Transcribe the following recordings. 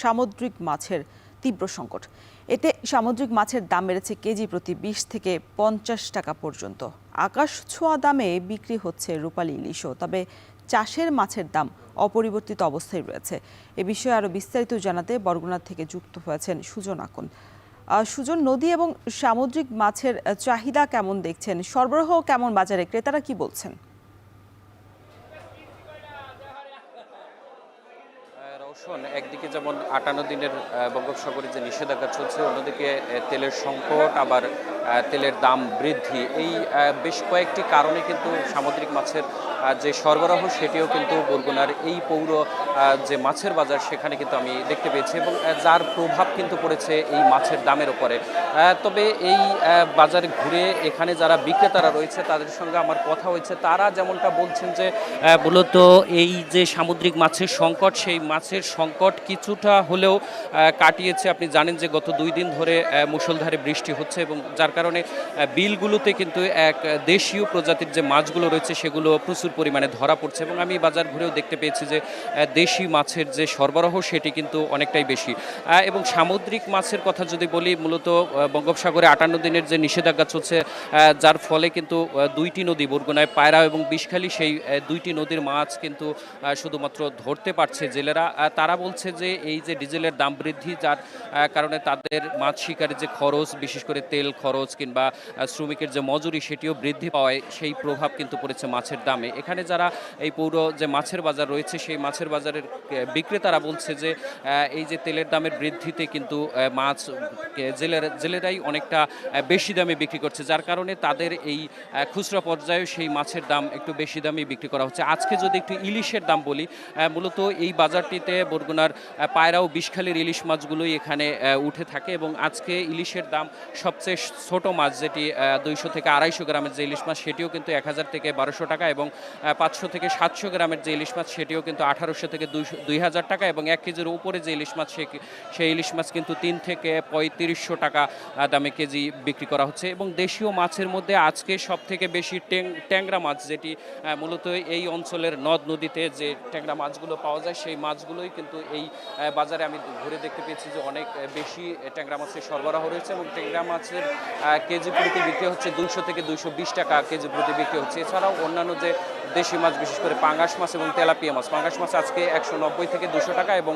সামুদ্রিক মাছের তীব্র সংকট। এতে সামুদ্রিক মাছের দাম বেড়েছে কেজি প্রতি ২০ থেকে ৫০ টাকা পর্যন্ত। আকাশ ছোঁয়া দামে বিক্রি হচ্ছে রূপালী ইলিশও। তবে চাষের মাছের দাম অপরিবর্তিত অবস্থায় রয়েছে। এ বিষয়ে আরও বিস্তারিত জানাতে বরগুনা থেকে যুক্ত হয়েছেন সুজন আকন। সুজন, নদী এবং সামুদ্রিক মাছের চাহিদা কেমন দেখছেন? সরবরাহ কেমন বাজারে? ক্রেতারা কি বলছেন? একদিকে যেমন ৫৮ দিনের বঙ্গোপসাগরে যে নিষেধাজ্ঞা চলছে, অন্যদিকে তেলের সংকট, আবার তেলের দাম বৃদ্ধি, এই বেশ কয়েকটি কারণে কিন্তু সামুদ্রিক মাছের যে সরবরাহ সেটিও কিন্তু বরগুনার এই পৌর যে মাছের বাজার সেখানে কিন্তু আমি দেখতে পেয়েছি, এবং যার প্রভাব কিন্তু পড়েছে এই মাছের দামের উপরে। তবে এই বাজারে ঘুরে এখানে যারা বিক্রেতারা রয়েছে তাদের সঙ্গে আমার কথা হয়েছে, তারা যেমনটা বলছেন যে মূলত এই যে সামুদ্রিক মাছের সংকট, সেই মাছের সংকট কিছুটা হলেও কাটিয়েছে। আপনি জানেন যে গত ২ দিন ধরে মুষলধারে বৃষ্টি হচ্ছে, এবং যার কারণে বিলগুলোতে কিন্তু এক দেশীয় প্রজাতির যে মাছগুলো রয়েছে সেগুলো প্রচুর পরিমাণে ধরা পড়ছে, এবং আমি বাজার ঘুরেও দেখতে পেয়েছি যে দেশি মাছের যে সরবরাহ সেটি কিন্তু অনেকটাই বেশি। এবং সামুদ্রিক মাছের কথা যদি বলি, মূলত বঙ্গোপসাগরে ৫৮ দিনের যে নিষেধাজ্ঞা চলছে, যার ফলে কিন্তু ২টি নদী, বরগুনায় পায়রা এবং বিষখালী, সেই ২টি নদীর মাছ কিন্তু শুধুমাত্র ধরতে পারছে জেলেরা। তারা বলছে যে এই যে ডিজেলের দাম বৃদ্ধি, যার কারণে তাদের মাছ শিকারের যে খরচ, বিশেষ করে তেল খরচ কিংবা শ্রমিকের যে মজুরি, সেটিও বৃদ্ধি পাওয়ায় সেই প্রভাব কিন্তু পড়েছে মাছের দামে। এখানে যারা এই পৌর যে মাছের বাজার রয়েছে, সেই মাছের বাজারের বিক্রেতারা বলছে যে এই যে তেলের দামের বৃদ্ধিতে কিন্তু মাছ জেলেরাই অনেকটা বেশি দামে বিক্রি করছে, যার কারণে তাদের এই খুচরা পর্যায়ে সেই মাছের দাম একটু বেশি দামে বিক্রি করা হচ্ছে। আজকে যদি একটু ইলিশের দাম বলি, মূলত এই বাজারটিতে বরগুনার পায়রা ও বিষখালীর ইলিশ মাছগুলোই এখানে উঠে থাকে, এবং আজকে ইলিশের দাম সবচেয়ে ছোট মাছ যেটি ২০০ থেকে ২৫০ গ্রামের যে ইলিশ মাছ, সেটিও কিন্তু ১০০০ থেকে ১২০০ টাকা, এবং ৫০০ থেকে ৭০০ গ্রামের যে ইলিশ মাছ সেটিও কিন্তু ১৮০০ থেকে ২০০০ টাকা, এবং ১ কেজির উপরে যে ইলিশ মাছ সেই ইলিশ মাছ কিন্তু ৩ থেকে ৩৫০০ টাকা দামে কেজি বিক্রি করা হচ্ছে। এবং দেশীয় মাছের মধ্যে আজকে সব থেকে বেশি ট্যাংরা মাছ, যেটি মূলত এই অঞ্চলের নদ নদীতে যে ট্যাংরা মাছগুলো পাওয়া যায়, সেই মাছগুলোই কিন্তু এই বাজারে আমি ঘুরে দেখতে পেয়েছি যে অনেক বেশি ট্যাংরা মাছের সরবরাহ রয়েছে, এবং ট্যাংরা মাছের কেজি প্রতি বিক্রি হচ্ছে ২০০ থেকে ২২০ টাকা কেজি প্রতি বিক্রি হচ্ছে। এছাড়াও অন্যান্য যে দেশি মাছ, বিশেষ করে পাঙ্গাস মাছ এবং তেলাপিয়া মাছ, পাঙ্গাস মাছ আজকে ১৯০ থেকে ২০০ টাকা, এবং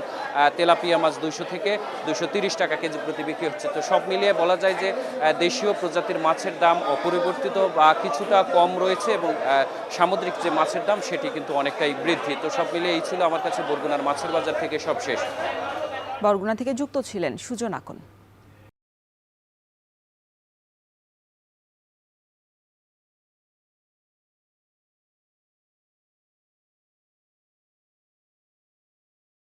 তেলাপিয়া মাছ ২০০ থেকে ২৩০ টাকা কেজি প্রতি বিক্রি হচ্ছে। তো সব মিলিয়ে বলা যায় যে দেশীয় প্রজাতির মাছের দাম অপরিবর্তিত বা কিছুটা কম রয়েছে, এবং সামুদ্রিক যে মাছের দাম সেটি কিন্তু অনেকটাই বৃদ্ধি। তো সব মিলিয়ে এই ছিল আমার কাছে বরগুনার মাছের বাজার থেকে সব শেষ। বরগুনা থেকে যুক্ত ছিলেন সুজন আকন।